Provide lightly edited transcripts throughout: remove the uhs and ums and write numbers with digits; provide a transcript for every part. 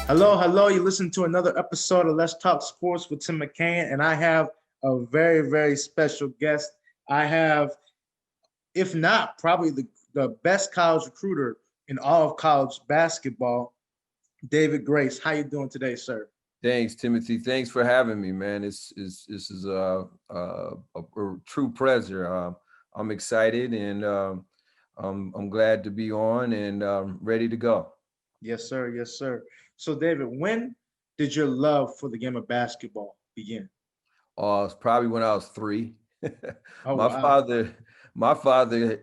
Hello, hello. You listen to another episode of Let's Talk Sports with Tim McCann, and I have a very, very special guest. I have, if not, probably the best college recruiter in all of college basketball, David Grace. How you doing today, sir? Thanks, Timothy. Thanks for having me, man. This is a true pleasure. I'm excited and I'm glad to be on and ready to go. Yes, sir. Yes, sir. So, David, when did your love for the game of basketball begin? It's probably when I was 3. Oh, my wow. father, my father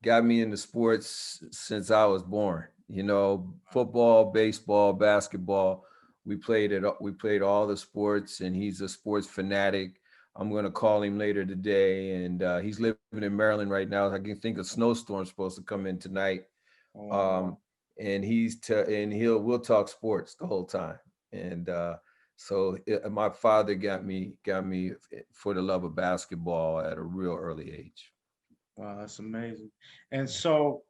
got me into sports since I was born. You know, football, baseball, basketball. We played all the sports, and he's a sports fanatic. I'm going to call him later today, and he's living in Maryland right now. I can think a snowstorm's supposed to come in tonight. Oh, wow, Um, wow. and we'll talk sports the whole time. And my father got me for the love of basketball at a real early age. Wow, that's amazing. And so,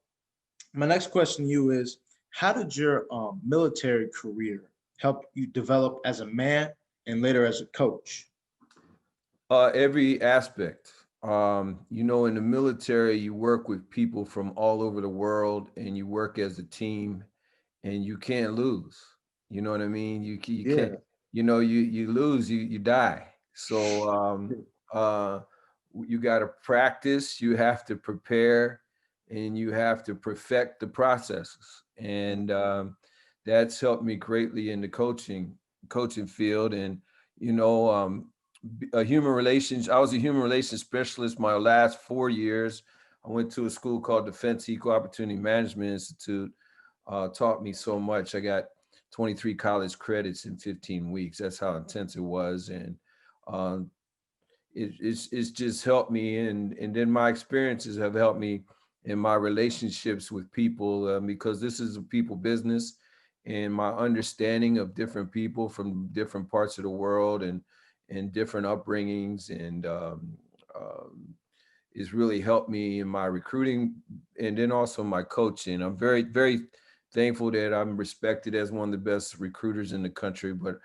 my next question to you is, how did your military career help you develop as a man and later as a coach? Every aspect. In the military, you work with people from all over the world, and you work as a team, and you can't lose. You know what I mean? You can't. Yeah. You lose, you die. So uh, you got to practice. You have to prepare, and you have to perfect the processes. And that's helped me greatly in the coaching field. And you know, a human relations. I was a human relations specialist my last 4 years. I went to a school called Defense Equal Opportunity Management Institute. Taught me so much. I got 23 college credits in 15 weeks. That's how intense it was, and um, it's just helped me. And then my experiences have helped me in my relationships with people because this is a people business, and my understanding of different people from different parts of the world and different upbringings and it's really helped me in my recruiting and then also my coaching. I'm very, very thankful that I'm respected as one of the best recruiters in the country, but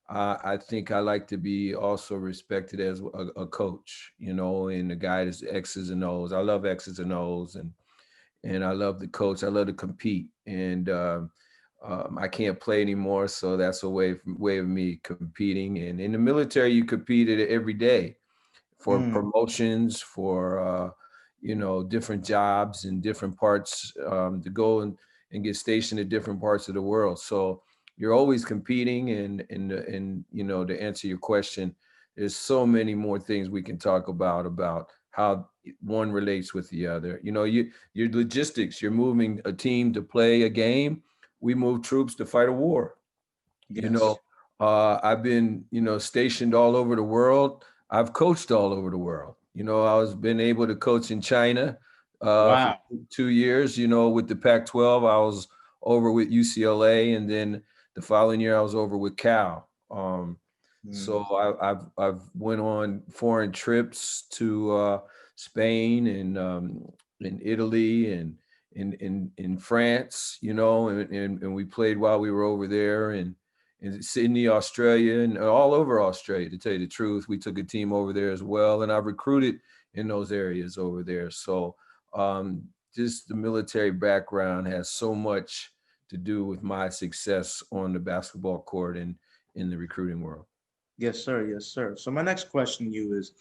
I think I like to be also respected as a coach, and the guy that's X's and O's. I love X's and O's, and I love the coach. I love to compete, and I can't play anymore, so that's a way of me competing. And in the military, you competed every day for Mm, promotions, for different jobs in different parts to go and get stationed at different parts of the world. So you're always competing, and to answer your question, there's so many more things we can talk about how one relates with the other. Your logistics. You're moving a team to play a game. We move troops to fight a war. You know, yes. I've been, stationed all over the world. I've coached all over the world. I was been able to coach in China for Wow. 2 years. With the Pac-12, I was over with UCLA, and then the following year I was over with Cal. So Mm, I've went on foreign trips to Spain and Italy and in France, and we played while we were over there, and in Sydney, Australia, and all over Australia. To tell you the truth, we took a team over there as well, and I've recruited in those areas over there. So just the military background has so much to do with my success on the basketball court and in the recruiting world. yes, sir. Yes, sir. So my next question to you is,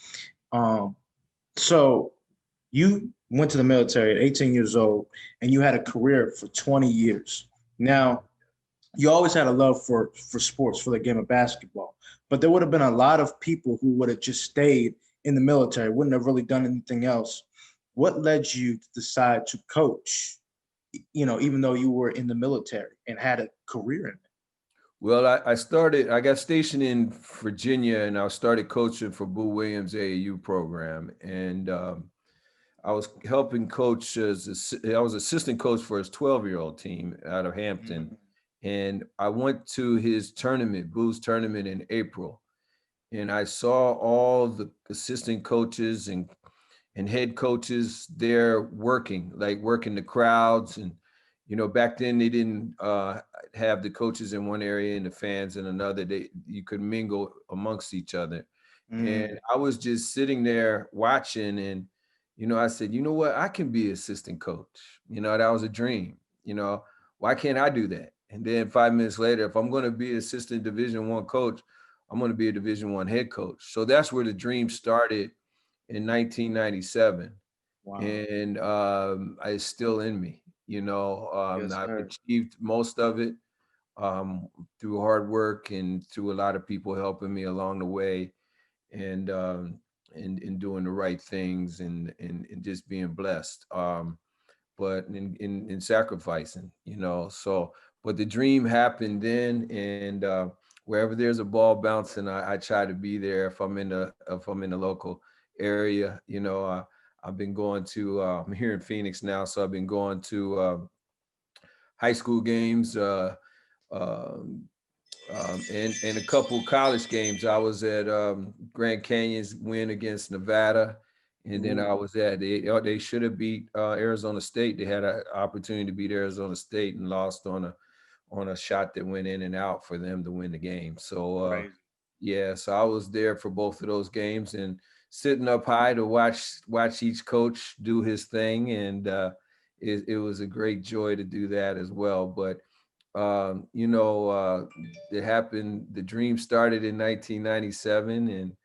um, so you went to the military at 18 years old and you had a career for 20 years. Now, you always had a love for sports, for the game of basketball. But there would have been a lot of people who would have just stayed in the military, wouldn't have really done anything else. What led you to decide to coach, even though you were in the military and had a career in it? Well, I got stationed in Virginia, and I started coaching for Boo Williams AAU program. And I was helping coach I was assistant coach for his 12-year-old team out of Hampton. Mm, And I went to his tournament, Boo's tournament in April. And I saw all the assistant coaches and head coaches there working, like working the crowds and, back then they didn't have the coaches in one area and the fans in another. You could mingle amongst each other. Mm, And I was just sitting there watching, and I said, you know what, I can be assistant coach. That was a dream. Why can't I do that? And then 5 minutes later, if I'm going to be assistant Division I coach, I'm going to be a Division I head coach. So that's where the dream started in 1997, wow. and it's still in me. Yes, I've sir. achieved most of it um, through hard work and through a lot of people helping me along the way, and and doing the right things, and just being blessed. But in sacrificing, so but the dream happened then, and wherever there's a ball bouncing, I try to be there. If I'm in the local area, I've been going to I'm here in Phoenix now, so I've been going to high school games, um, and a couple college games. I was at Grand Canyon's win against Nevada, and then Ooh, I was at they should have beat Arizona State. They had an opportunity to beat Arizona State and lost on a shot that went in and out for them to win the game. So crazy. yeah, so I was there for both of those games and sitting up high to watch each coach do his thing, and it was a great joy to do that as well. But it happened. The dream started in 1997,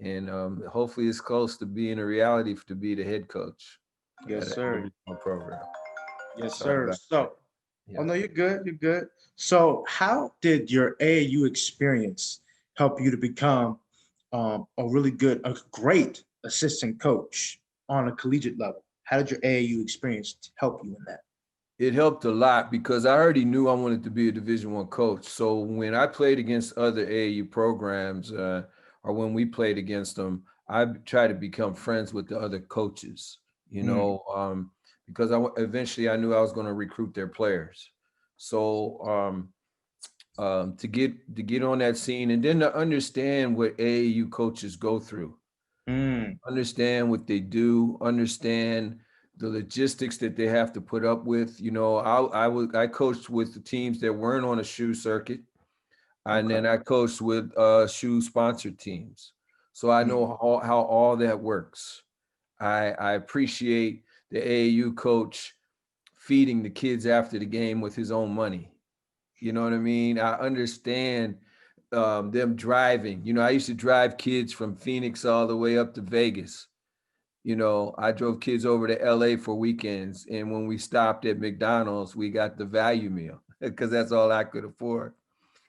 and hopefully it's close to being a reality to be the head coach Yes, at a sir. divisional program. Yes, So I'm sir. glad. So, oh Yeah. no, you're good. You're good. So, how did your AAU experience help you to become a great assistant coach on a collegiate level? How did your AAU experience help you in that? It helped a lot because I already knew I wanted to be a Division I coach. So when I played against other AAU programs, or when we played against them, I tried to become friends with the other coaches. Mm, Because eventually I knew I was going to recruit their players. So to get on that scene, and then to understand what AAU coaches go through, mm, understand what they do, understand the logistics that they have to put up with. I coached with the teams that weren't on a shoe circuit, and okay. then I coached with shoe sponsored teams. So I Mm, know how all that works. I appreciate the AAU coach feeding the kids after the game with his own money. You know what I mean? I understand them driving. I used to drive kids from Phoenix all the way up to Vegas. I drove kids over to LA for weekends. And when we stopped at McDonald's, we got the value meal because that's all I could afford.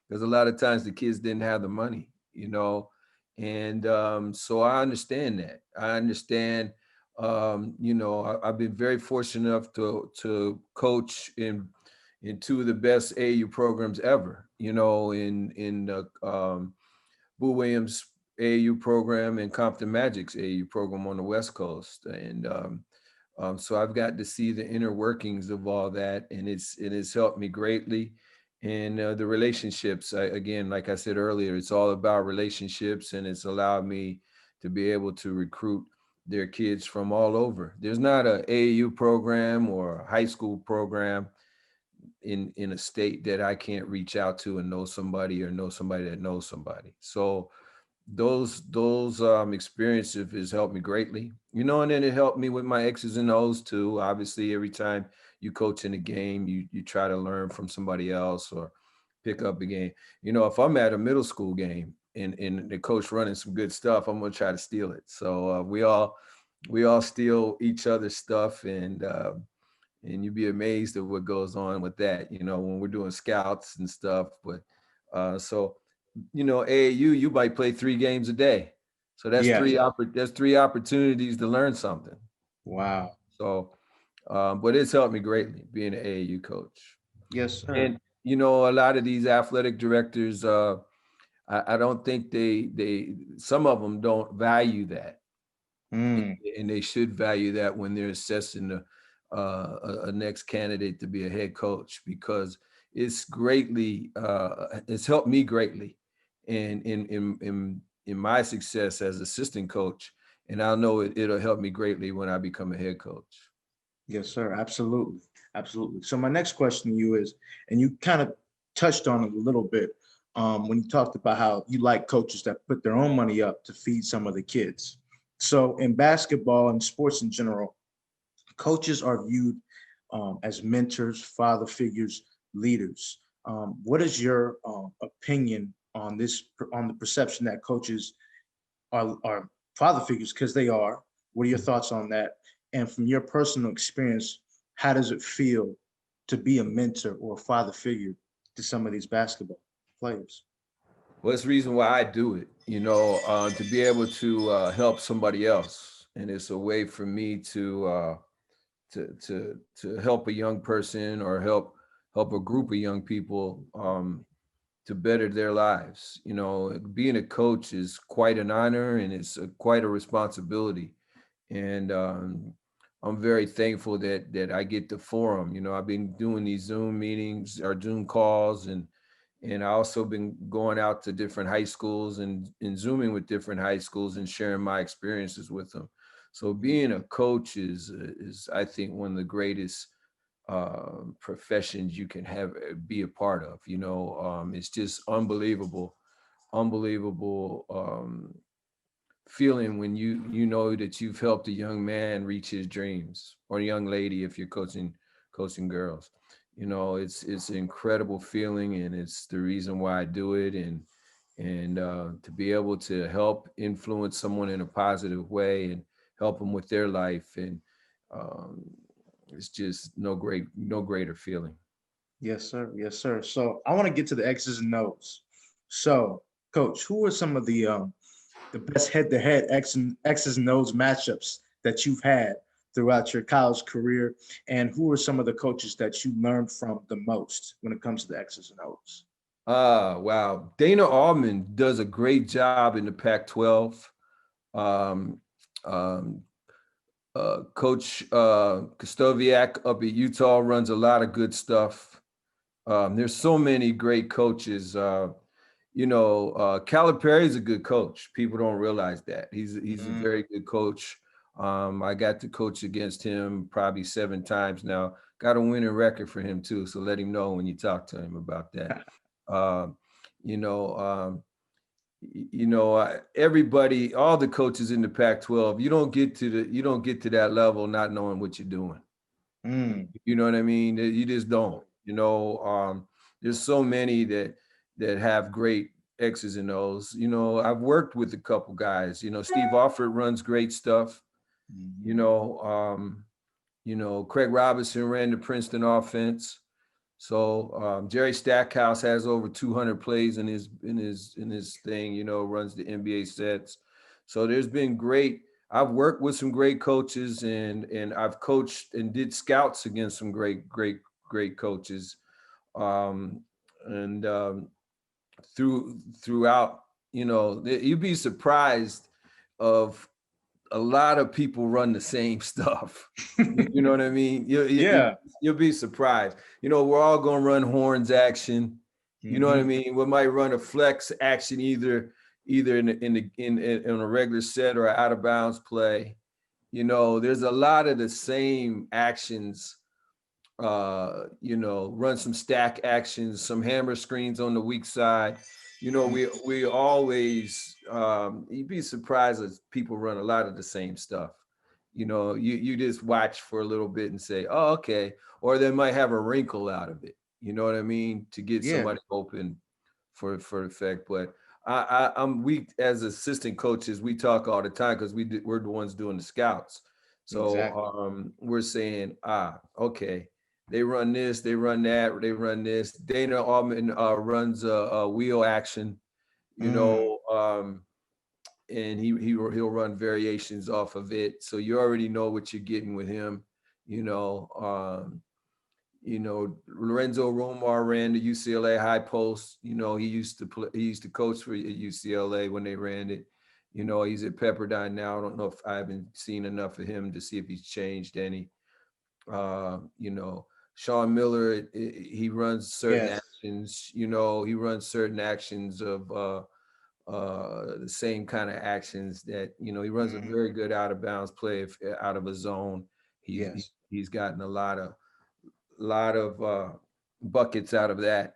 Because a lot of times the kids didn't have the money. And so I understand that. I understand, I've been very fortunate enough to coach in two of the best AU programs ever, in the Boo Williams AAU program and Compton Magic's AAU program on the West Coast. And so I've got to see the inner workings of all that, and it has helped me greatly. And the relationships, again, like I said earlier, it's all about relationships, and it's allowed me to be able to recruit their kids from all over. There's not a AAU program or a high school program in a state that I can't reach out to and know somebody, or know somebody that knows somebody. So those experiences has helped me greatly, and then it helped me with my X's and O's too. Obviously, every time you coach in a game, you try to learn from somebody else or pick up a game. If I'm at a middle school game and the coach running some good stuff, I'm gonna try to steal it. So we all steal each other's stuff, and you'd be amazed at what goes on with that, when we're doing scouts and stuff. But so AAU, you might play 3 games a day. So that's yeah. three opportunities to learn something. Wow. So but it's helped me greatly being an AAU coach. Yes, sir. And a lot of these athletic directors, I don't think they some of them don't value that, and Mm, and they should value that when they're assessing a next candidate to be a head coach, because it's helped me greatly in my success as assistant coach, and I know it'll help me greatly when I become a head coach. yes, sir. Absolutely. Absolutely. So my next question to you is, and you kind of touched on it a little bit when you talked about how you like coaches that put their own money up to feed some of the kids. So in basketball and sports in general, coaches are viewed as mentors, father figures, leaders. What is your opinion on this, on the perception that coaches are father figures, because they are? What are your thoughts on that? And from your personal experience, how does it feel to be a mentor or a father figure to some of these basketball players? Well, it's the reason why I do it, to be able to help somebody else, and it's a way for me to help a young person or help a group of young people to better their lives. Being a coach is quite an honor and it's quite a responsibility, and I'm very thankful that I get the forum. I've been doing these Zoom meetings or Zoom calls, and I also been going out to different high schools and Zooming with different high schools and sharing my experiences with them. So being a coach is I think one of the greatest professions you can have be a part of. It's just unbelievable feeling when you know that you've helped a young man reach his dreams, or a young lady if you're coaching girls. It's an incredible feeling, and it's the reason why I do it. And to be able to help influence someone in a positive way and help them with their life, and um, it's just no greater feeling. Yes, sir. Yes, sir. So I want to get to the X's and O's. So, Coach, who are some of the best head-to-head X's and O's matchups that you've had throughout your college career, and who are some of the coaches that you learned from the most when it comes to the X's and O's? Wow. Dana Altman does a great job in the Pac-12. Um, um, Coach Kostoviak up at Utah runs a lot of good stuff. There's so many great coaches. Calipari is a good coach. People don't realize that. He's a Mm. very good coach. I got to coach against him probably 7 times now. Got a winning record for him too. So let him know when you talk to him about that. Um, you know, um, everybody, all the coaches in the Pac-12, you don't get to that level not knowing what you're doing. Mm. You know what I mean? You just don't. There's so many that have great X's and O's. I've worked with a couple guys. Steve Alford runs great stuff. You Mhm. know, um, Craig Robinson ran the Princeton offense. So Jerry Stackhouse has over 200 plays in his thing. Runs the NBA sets. So there's been great. I've worked with some great coaches, and I've coached and did scouts against some great coaches. Um, and throughout, you'd be surprised of a lot of people run the same stuff. You know what I mean? Yeah. You'll be surprised. We're all gonna run horns action. You know what I Hmm. mean? We might run a flex action either in a regular set or out of bounds play. There's a lot of the same actions. Run some stack actions, some hammer screens on the weak side. We always you'd be surprised as people run a lot of the same stuff. You just watch for a little bit and say, oh, okay. Or they might have a wrinkle out of it. You know what I mean? To get Yeah. somebody open for effect. But we as assistant coaches, we talk all the time because we're the ones doing the scouts. So Exactly. we're saying, okay, they run this, they run that, they run this. Dana Altman runs a wheel action, you Mm. know, um, and he'll run variations off of it. So you already know what you're getting with him. You know, Lorenzo Romar ran the UCLA high post. He used to play. He used to coach for UCLA when they ran it. He's at Pepperdine now. I don't know if I haven't seen enough of him to see if he's changed any. Uh, you know, Sean Miller, he runs certain Yes. actions. He runs certain actions of the same kind of actions that he runs a Hmm. very good out of bounds play out of a zone. He's Yes. he's gotten lot of buckets out of that,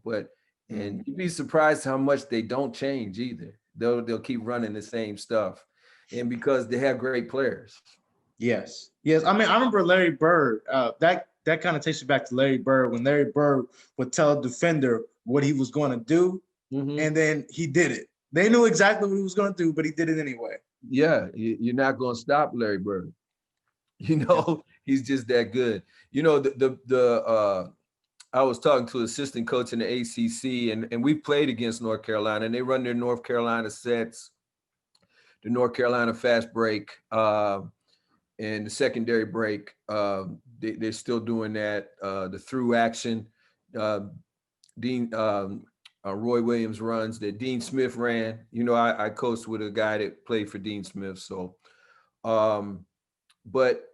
but and you'd be surprised how much they don't change either. They'll keep running the same stuff. And because they have great players. Yes, yes. I mean, I remember Larry Bird. That kind of takes you back to Larry Bird when Larry Bird would tell a defender what he was going to do, Mhm. and then he did it. They knew exactly what he was going to do, but he did it anyway. Yeah, you're not going to stop Larry Bird. Yes. He's just that good. I was talking to assistant coach in the ACC, and we played against North Carolina, and they run their North Carolina sets, the North Carolina fast break, and the secondary break. They're still doing that. The through action. Uh, Dean Roy Williams runs that Dean Smith ran. I coached with a guy that played for Dean Smith. So, but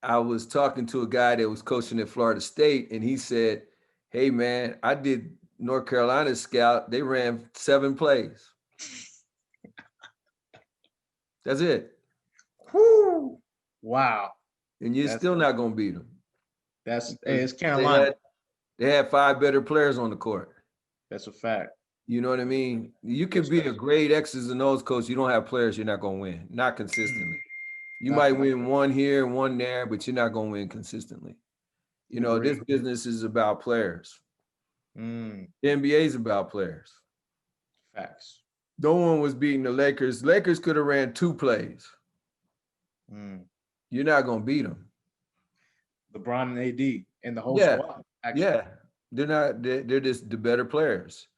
I was talking to a guy that was coaching at Florida State, and he said, "Hey, man, I did North Carolina scout. They ran 7 plays. That's it. Whew. Wow. And you're That's still not gonna beat them hey, because it's they Carolina. had they had 5 better players on the court. That's a fact. You know what I mean? You could Yes, be a that's great X's and O's coach. You don't have players, you're not gonna win. Not consistently. You not might con- win one here, one there, but you're not gonna win consistently. This agree. business is about players. Mm, The NBA is about players. facts. No one was beating the Lakers. Lakers could have ran 2 plays. Mm. You're not gonna beat them. LeBron and AD and the whole Yeah, squad. Actually, yeah. They're not. They're just the better players.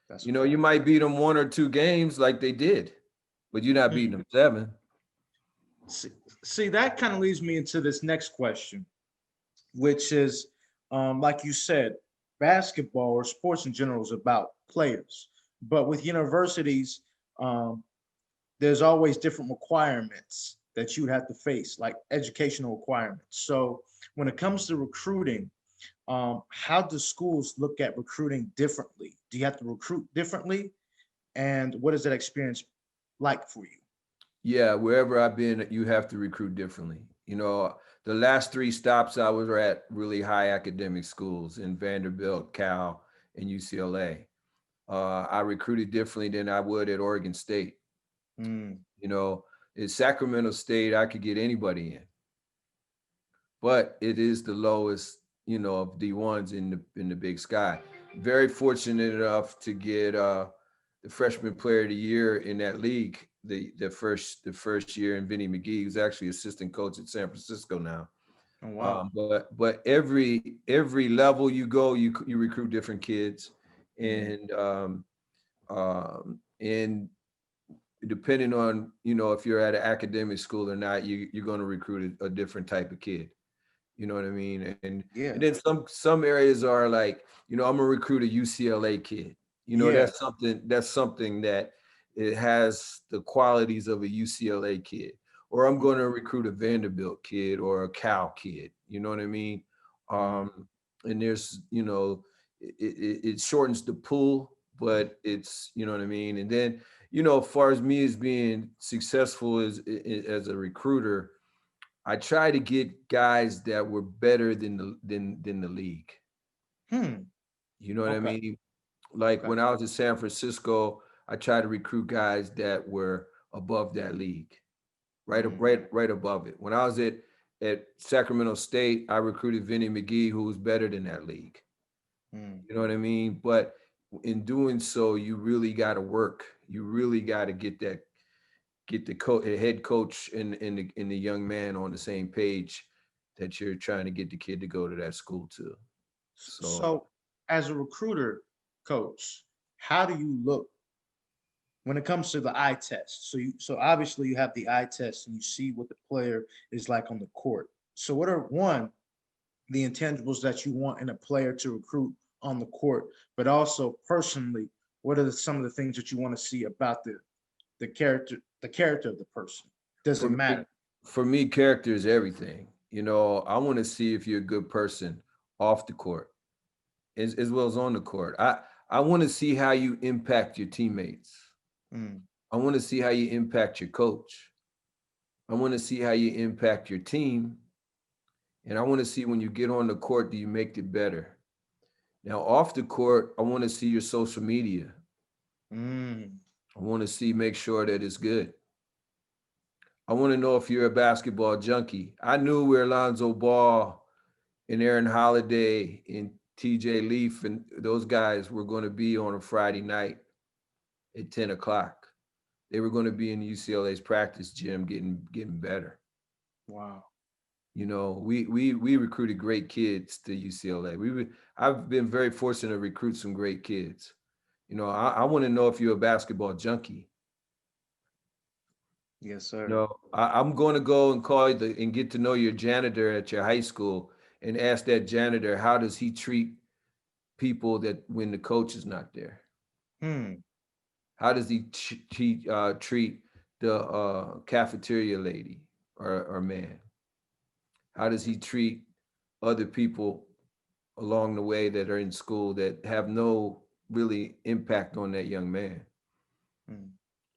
that's a You fact. might beat them 1 or 2 games like they did, but you're not beating Mm. them 7. See, that kind of leads me into this next question, which is, like you said, basketball or sports in general is about players. But with universities, um, there's always different requirements that you have to face, like educational requirements. So when it comes to recruiting, how do schools look at recruiting differently? Do you have to recruit differently? And what is that experience like for you? Yeah, wherever I've been, you have to recruit differently. The last 3 stops I was at really high academic schools in Vanderbilt, Cal, and UCLA. I recruited differently than I would at Oregon State. Mm, You know, at Sacramento State, I could get anybody in, but it is the lowest, of D1s in the Big Sky. Very fortunate enough to get the freshman player of the year in that league the first year in Vinny McGee, who's actually assistant coach at San Francisco now. oh, wow. But every level you go, you recruit different kids, Mm, and depending on if you're at an academic school or not, you're going to recruit a different type of kid. You know what I mean? And yeah. then some areas are like, I'm gonna recruit a UCLA kid. Yeah. That's something that it has the qualities of a UCLA kid. Or I'm going to recruit a Vanderbilt kid or a Cal kid. You know what I mean? Mm, And there's, it shortens the pool, but it's, you know what I mean? And then, as far as me as being successful as a recruiter, I try to get guys that were better than the league. hmm. You know what I Okay. mean? Like Okay. when I was in San Francisco, I tried to recruit guys that were above that league, Mm, right above it. When I was at Sacramento State, I recruited Vinny McGee, who was better than that league. mm, You know what I mean? But in doing so, you really got to work. You really got to get the head coach and the young man on the same page that you're trying to get the kid to go to that school to. So So, as a recruiter, coach, how do you look when it comes to the eye test? So obviously you have the eye test and you see what the player is like on the court. So what are the intangibles that you want in a player to recruit on the court, but also personally, what are some of the things that you want to see about the character of the person? Does it for me, matter? for me, character is everything. I want to see if you're a good person off the court as well as on the court. I want to see how you impact your teammates. Mm, I want to see how you impact your coach. I want to see how you impact your team. And I want to see when you get on the court, do you make it better? Now, off the court, I want to see your social media. Mm. I want to see, make sure that it's good. I want to know if you're a basketball junkie. I knew where Lonzo Ball and Aaron Holiday and TJ Leaf and those guys were going to be on a Friday night at 10 o'clock. They were going to be in UCLA's practice gym getting better. Wow. You know, we recruited great kids to UCLA. I've been very fortunate to recruit some great kids. You know, I want to know if you're a basketball junkie. Yes, You sir. know, I'm going to go and call you and get to know your janitor at your high school and ask that janitor, how does he treat people that when the coach is not there? Hmm. How does he treat the cafeteria lady or man? How does he treat other people along the way that are in school that have no really impact on that young man? Hmm.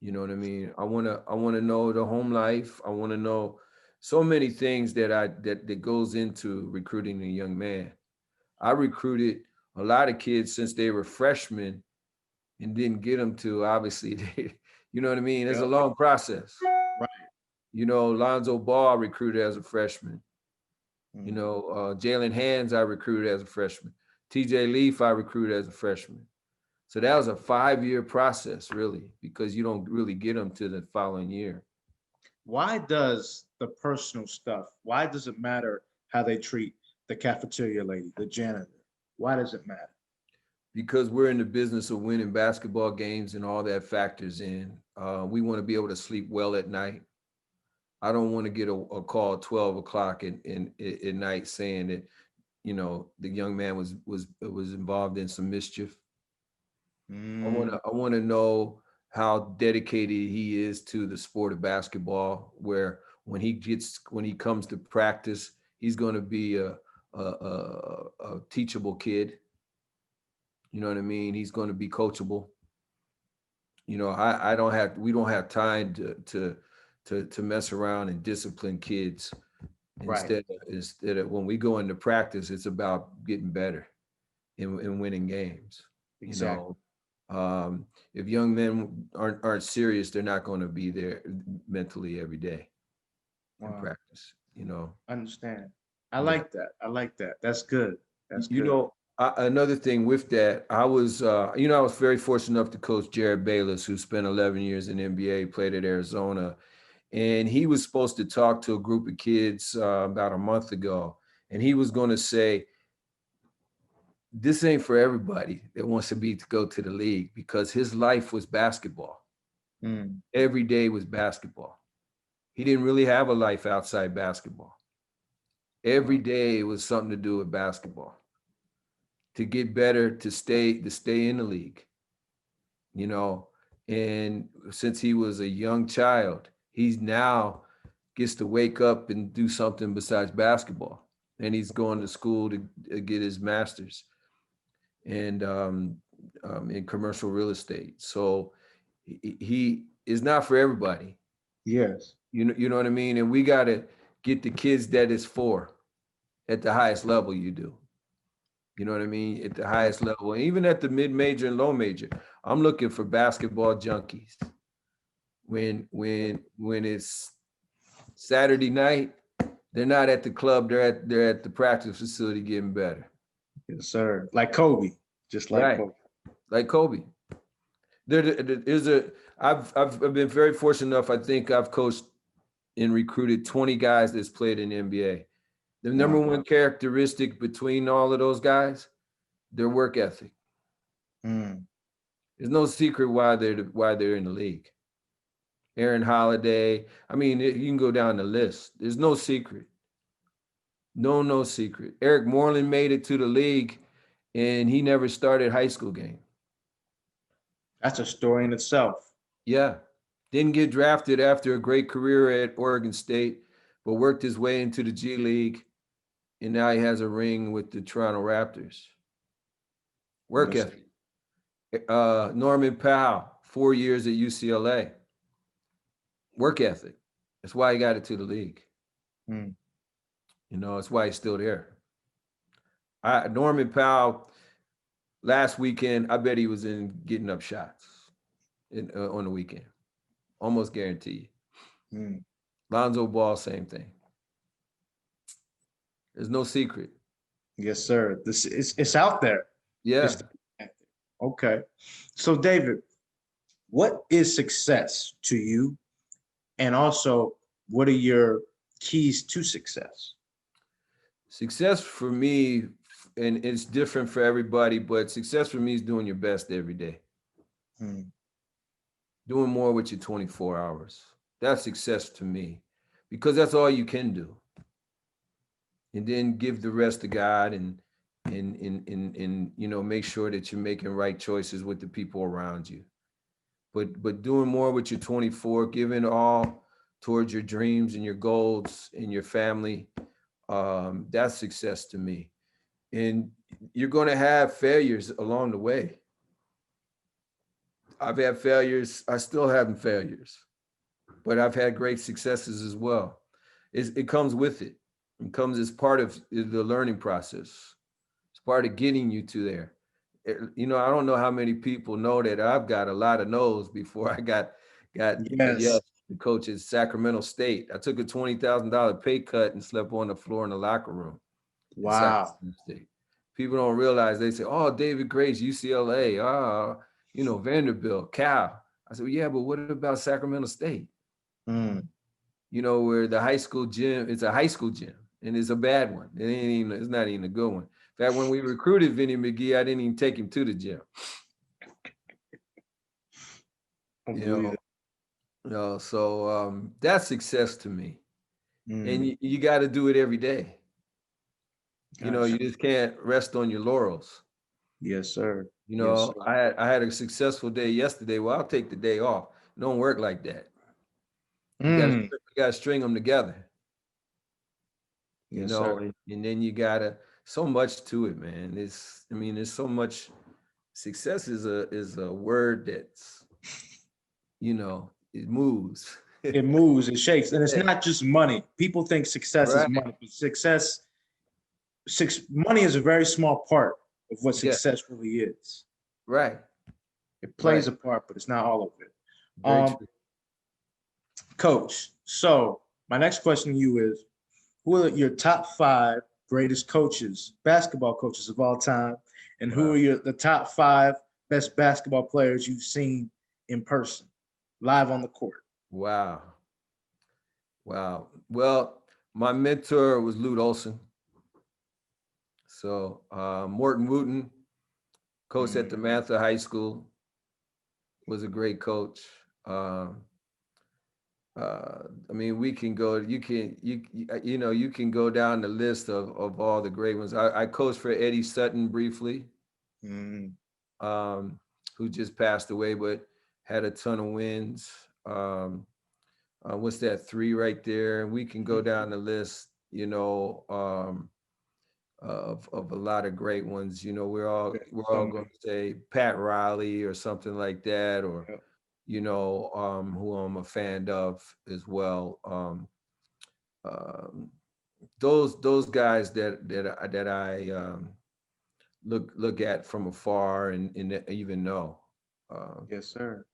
You know what I mean? I wanna know the home life. I want to know so many things that goes into recruiting a young man. I recruited a lot of kids since they were freshmen and didn't get them to obviously you know what I mean? It's a Yep. long process. Right. You know, Lonzo Ball I recruited as a freshman. You Mm. know, Jalen Hands I recruited as a freshman. TJ Leaf I recruited as a freshman. So that was a 5-year process, really, because you don't really get them to the following year. Why does the personal stuff, why does it matter how they treat the cafeteria lady, the janitor? Why does it matter? Because we're in the business of winning basketball games and all that factors in. We want to be able to sleep well at night. I don't want to get a call at 12 o'clock at night saying that, you know, the young man was involved in some mischief. Mm. I want to know how dedicated he is to the sport of basketball. Where when he comes to practice, he's going to be a teachable kid. You know what I mean? He's going to be coachable. You know, I don't have we don't have time to mess around and discipline kids. Right. Instead of when we go into practice, it's about getting better and winning games. You Exactly. know, if young men aren't serious, they're not going to be there mentally every day in Wow. practice. You know, Understand. I yeah. like that. I like that. That's good. That's You good. know, another thing with that, I was very fortunate enough to coach Jared Bayless, who spent 11 years in the NBA, played at Arizona, and he was supposed to talk to a group of kids about a month ago, and he was going to say, "This ain't for everybody that wants to go to the league," because his life was basketball. Mm. Every day was basketball. He didn't really have a life outside basketball. Every Wow. day was something to do with basketball. To get better, to stay in the league, you know. And since he was a young child, he's now gets to wake up and do something besides basketball. And he's going to school to get his master's and in commercial real estate. So he is not for everybody. Yes. You know what I mean? And we got to get the kids that it's for at the highest level you do. You know what I mean? At the Right. highest level, and even at the mid major and low major. I'm looking for basketball junkies. When it's Saturday night, they're not at the club, they're at the practice facility getting better. Yes, sir. Like Kobe. Just like Right. Kobe. Like Kobe. There is a I've been very fortunate enough. I think I've coached and recruited 20 guys that's played in the NBA. The number Wow. one characteristic between all of those guys, their work ethic. Mm. There's no secret why they're in the league. Aaron Holiday. I mean, you can go down the list. There's no secret. No secret. Eric Moreland made it to the league, and he never started high school game. That's a story in itself. Yeah, didn't get drafted after a great career at Oregon State, but worked his way into the G League, and now he has a ring with the Toronto Raptors. Work Yes. ethic. Norman Powell, 4 years at UCLA. Work ethic. That's why he got it to the league. Mm. You know, that's why he's still there. Norman Powell last weekend, I bet he was in getting up shots on the weekend. Almost guarantee. Mm. Lonzo Ball, same thing. There's no secret. Yes, sir. This it's out there. Yeah. It's okay. So, David, what is success to you? And also, what are your keys to success? Success for me, and it's different for everybody, but success for me is doing your best every day. Mm. Doing more with your 24 hours. That's success to me because that's all you can do. And then give the rest to God and you know, make sure that you're making right choices with the people around you. But doing more with your 24, giving all towards your dreams and your goals and your family, that's success to me. And you're going to have failures along the way. I've had failures. I still have failures, but I've had great successes as well. It comes with it. It comes as part of the learning process. It's part of getting you to there. You know, I don't know how many people know that I've got a lot of no's before I got a yes Yes. to coach at Sacramento State. I took a $20,000 pay cut and slept on the floor in the locker room at Wow. Sacramento State. People don't realize. They say, "Oh, David Grace, UCLA, you know, Vanderbilt, Cal." I said, well, "Yeah, but what about Sacramento State? Mm. You know, where the high school gym, it's a high school gym, and it's a bad one. It ain't even, it's not even a good one. In fact, when we recruited Vinny McGee, I didn't even take him to the gym. I You believe know, it. so that's success to me. And Mm. you got to do it every day. You know, you Gotcha. just can't rest on your laurels. Yes, sir. You Yes, know, sir. I had a successful day yesterday. Well, I'll take the day off. It don't work like that. Mm. You got to string them together. You Yes, know, sir. and then you gotta so much to it, man. It's I mean, there's so much. Success is a word that's, you know, it moves. It moves, it shakes, and it's Yeah, not just money. People think success is right. money, but money is a very small part of what Yeah. success really is. Right. It plays Right. a part, but it's not all of it. Very Um, true. Coach. So my next question to you is: who are your top five greatest coaches, basketball coaches of all time, and who Wow. are the top five best basketball players you've seen in person, live on the court? Wow. Wow. Well, my mentor was Lute Olson. So Morton Wooten, coach at the Mm. Mather High School, was a great coach. Um, I mean, we can go. You know, you can go down the list of all the great ones. I coached for Eddie Sutton briefly, Mm. um, who just passed away, but had a ton of wins. What's that? Three right there. And we can go down the list. You know, of a lot of great ones. You know, we're So all going many. to say Pat Riley or something like that, or Yep. you know, who I'm a fan of as well. Um, those guys that I look at from afar and even know Yes, sir.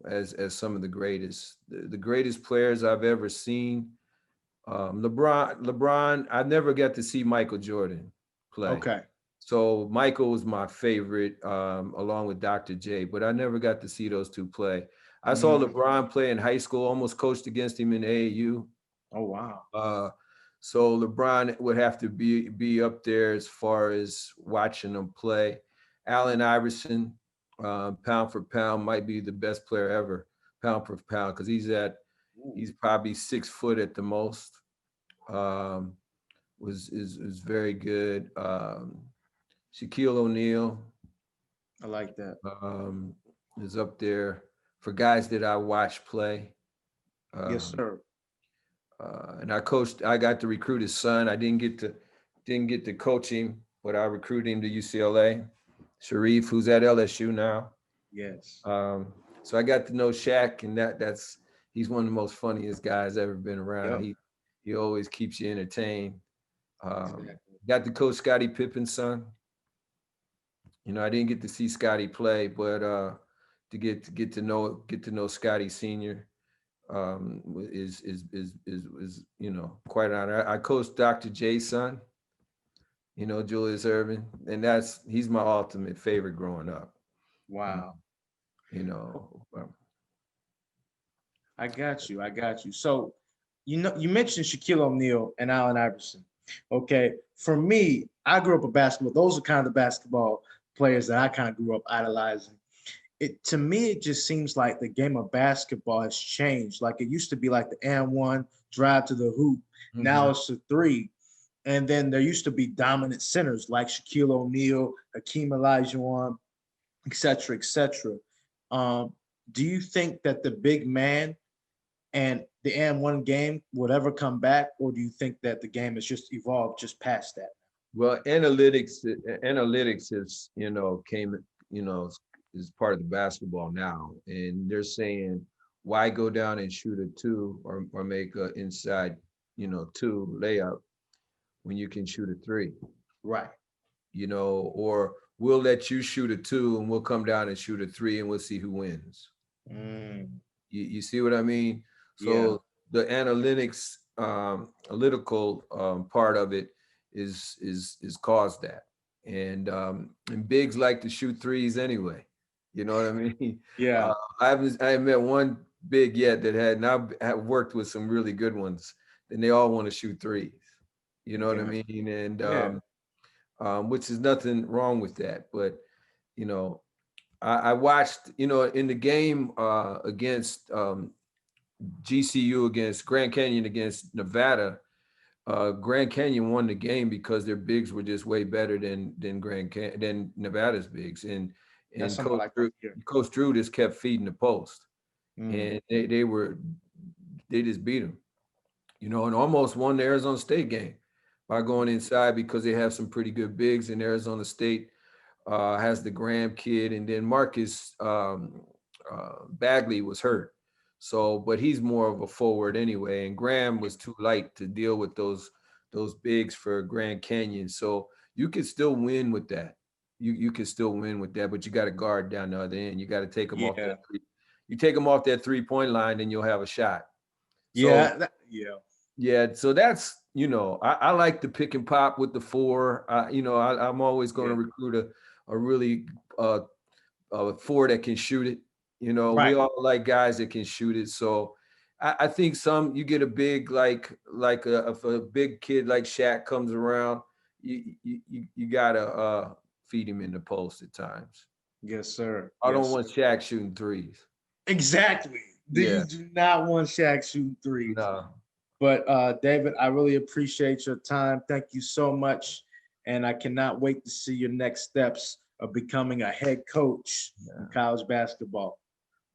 as some of the greatest the greatest players I've ever seen. LeBron, I never got to see Michael Jordan play. Okay. So Michael was my favorite, along with Dr. J, but I never got to see those two play. I saw Mm. LeBron play in high school, almost coached against him in AAU. Oh, wow. Uh, so LeBron would have to be up there as far as watching him play. Allen Iverson, pound for pound, might be the best player ever, pound for pound, because Ooh, he's probably 6 foot at the most. Um, is very good. Shaquille O'Neal I like that. um, is up there for guys that I watch play. Yes, Um, sir. and I coached. I got to recruit his son. I didn't get to coach him, but I recruited him to UCLA. Sharif, who's at LSU now. Yes. Um, so I got to know Shaq, and that's he's one of the most funniest guys ever been around. Yep. He always keeps you entertained. Exactly. Got to coach Scottie Pippen's son. I didn't get to see Scotty play, but to get to know Scotty Senior is quite an honor. I coached Dr. J's son, Julius Irvin, and he's my ultimate favorite growing up. Um, Wow. you know, um, I got you. I got you. So, you mentioned Shaquille O'Neal and Allen Iverson. Okay. For me, I grew up a basketball. Those are kind of the basketball players that I kind of grew up idolizing. It to me, it just seems like the game of basketball has changed. Like it used to be like the and one drive to the hoop. Now mhm. it's the three. And then there used to be dominant centers like Shaquille O'Neal, Hakeem Olajuwon, et cetera, et cetera. Um, do you think that the big man and the and one game would ever come back, or do you think that the game has just evolved just past that? Well, analytics is came you know is part of the basketball now, and they're saying why go down and shoot a two or make a inside two layup when you can shoot a three, Right. or we'll let you shoot a two and we'll come down and shoot a three and we'll see who wins. Mm, You see what I mean? yeah. So the analytical part of it is caused that, and bigs like to shoot threes anyway. You know what I mean? Yeah. Uh, I haven't met one big yet that had now have worked with some really good ones, and they all want to shoot threes. You know what I Yeah. mean? And Yeah. which is nothing wrong with that, but you know, I watched in the game against GCU against Grand Canyon against Nevada. Grand Canyon won the game because their bigs were just way better than Nevada's bigs, and That's and something I Coach like to Drew, hear. Coach Drew just kept feeding the post, Mm, and they just beat them, and almost won the Arizona State game by going inside because they have some pretty good bigs, and Arizona State has the Graham kid, and then Marcus Bagley was hurt. So, but he's more of a forward anyway, and Graham was too light to deal with those bigs for Grand Canyon. So you could still win with that. You could still win with that, but you got to guard down the other end. You got to take them off yeah. that three. You take them off that 3-point line, then you'll have a shot. So Yeah. Yeah. yeah, so that's I like the pick and pop with the four. I'm always going to Yeah. recruit a really four that can shoot it. We Right. all like guys that can shoot it. So I think you get a big if a big kid like Shaq comes around, you gotta feed him in the post at times. Yes, sir. I Yes, don't want sir. Shaq shooting threes. Exactly. You Yeah, do not want Shaq shooting threes. no, But David, I really appreciate your time. Thank you so much. And I cannot wait to see your next steps of becoming a head coach in yeah. college basketball.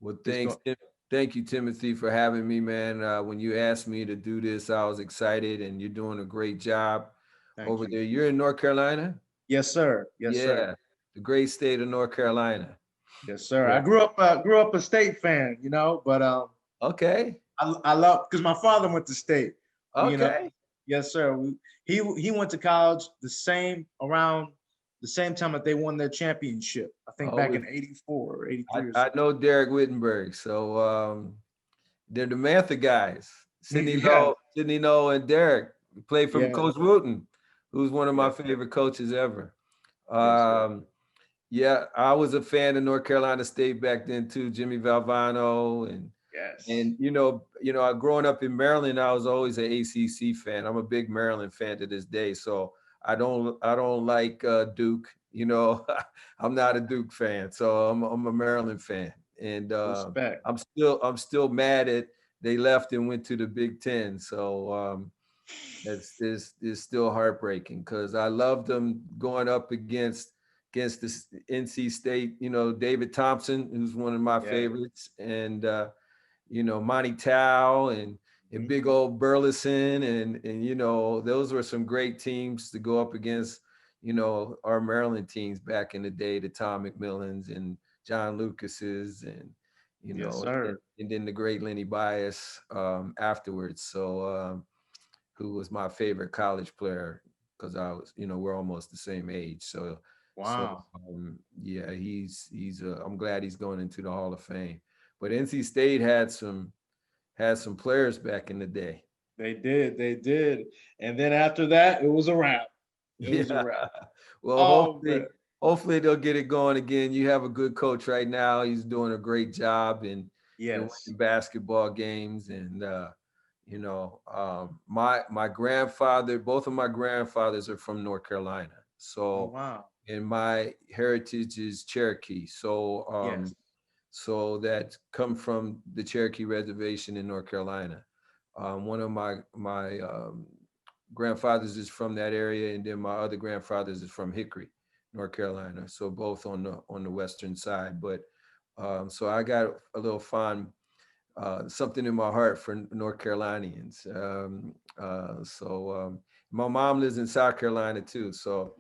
Well, It's going. thank you, Timothy, for having me, man. When you asked me to do this, I was excited, and you're doing a great job Thank over you. there. You're in North Carolina? Yes, sir. Yes, sir. Yeah, the great state of North Carolina. Yes, sir. Yeah. I grew up a state fan, but Okay. I love because my father went to state. You know, Okay. yes, sir. He went to college around the same time that they won their championship. I think Oh, back in '84 or I, '83 or I something. know Derek Wittenberg. So they're the Mantha guys. Yeah, Sydney Noel, and Derek played from yeah, Coach Wooten, who's one of yeah, my favorite coaches ever. yes, sir. Um, Yeah, I was a fan of North Carolina State back then too, Jimmy Valvano, and Yes. and growing up in Maryland, I was always an ACC fan. I'm a big Maryland fan to this day. So I don't like Duke. I'm not a Duke fan. So I'm a Maryland fan, and Respect. I'm still mad at they left and went to the Big Ten. So that's is still heartbreaking because I loved them going up against this NC State. David Thompson, who's one of my Yeah. favorites, and Monty Tao and Mhm. big old Burleson, and those were some great teams to go up against. Our Maryland teams back in the day, the Tom McMillans and John Lucases, and Yes, and, sir. and then the great Lenny Bias afterwards. So who was my favorite college player. because I was, we're almost the same age. So Wow. yeah, I'm glad he's going into the Hall of Fame. But NC State had some players back in the day. They did. They did. And then after that, it was a wrap. It was a Yeah. wrap. Well, Oh, man. hopefully they'll get it going again. You have a good coach right now. He's doing a great job in Yes. winning basketball games. And my grandfather, both of my grandfathers are from North Carolina. Oh, So, wow. and my heritage is Cherokee. Yes. So that come from the Cherokee Reservation in North Carolina. One of my grandfathers is from that area, and then my other grandfathers is from Hickory, North Carolina. So both on the western side. But so I got a little fond, something in my heart for North Carolinians. My mom lives in South Carolina too, so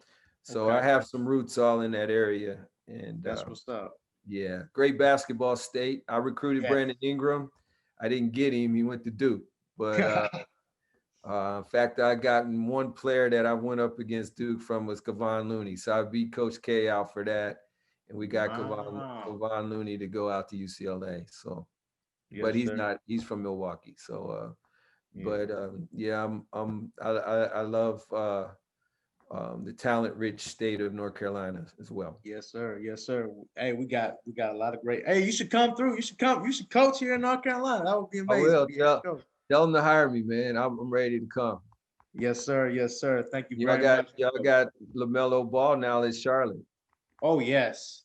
I Okay. have some roots all in that area. And That's what's up. yeah, great basketball state. I recruited Yes. Brandon Ingram. I didn't get him. He went to Duke. But in fact, I gotten one player that I went up against Duke from was Kevon Looney. So I beat Coach K out for that. And we got Wow. Kevon Looney to go out to UCLA. So, but Yes, sir. he's from Milwaukee. So, Yeah. yeah, I love the talent rich state of North Carolina as well. Yes, sir. Yes, sir. Hey, we got a lot of great. Hey, you should come through. You should come. You should coach here in North Carolina. That would be I amazing. will Be head coach. tell them to hire me, man. I'm ready to come. Yes, sir. Yes, sir. Thank you very much, Y'all coach. got LaMelo Ball now in Charlotte. Oh, yes.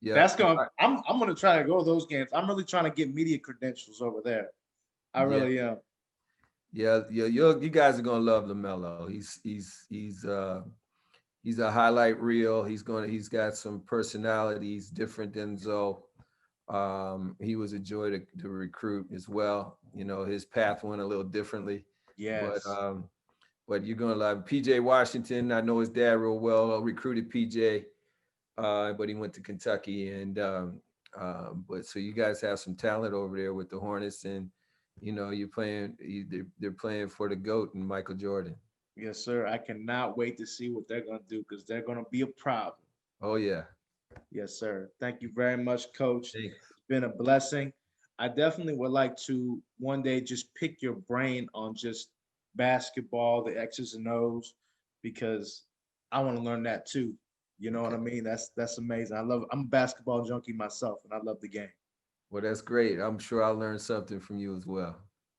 Yeah. That's going. I'm gonna try to go to those games. I'm really trying to get media credentials over there. I Yeah. really am. Yeah. You guys are gonna love LaMelo. He's a highlight reel. He's got some personalities different than Zoe. He was a joy to recruit as well. His path went a little differently, but Yes. you're gonna love PJ Washington. I know his dad real well. I recruited PJ, but he went to Kentucky, and but so you guys have some talent over there with the Hornets, and they're playing for the GOAT and Michael Jordan. Yes, sir. I cannot wait to see what they're gonna do because they're gonna be a problem. Oh yeah. Yes, sir. Thank you very much, coach. Thanks. It's been a blessing. I definitely would like to one day just pick your brain on just basketball, the X's and O's, because I want to learn that too. You know what I Okay. mean? That's amazing. I'm a basketball junkie myself, and I love the game. Well, that's great. I'm sure I'll learn something from you as well.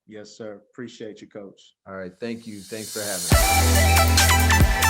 Yes, sir. Appreciate you, coach. All right. Thank you. Thanks for having me.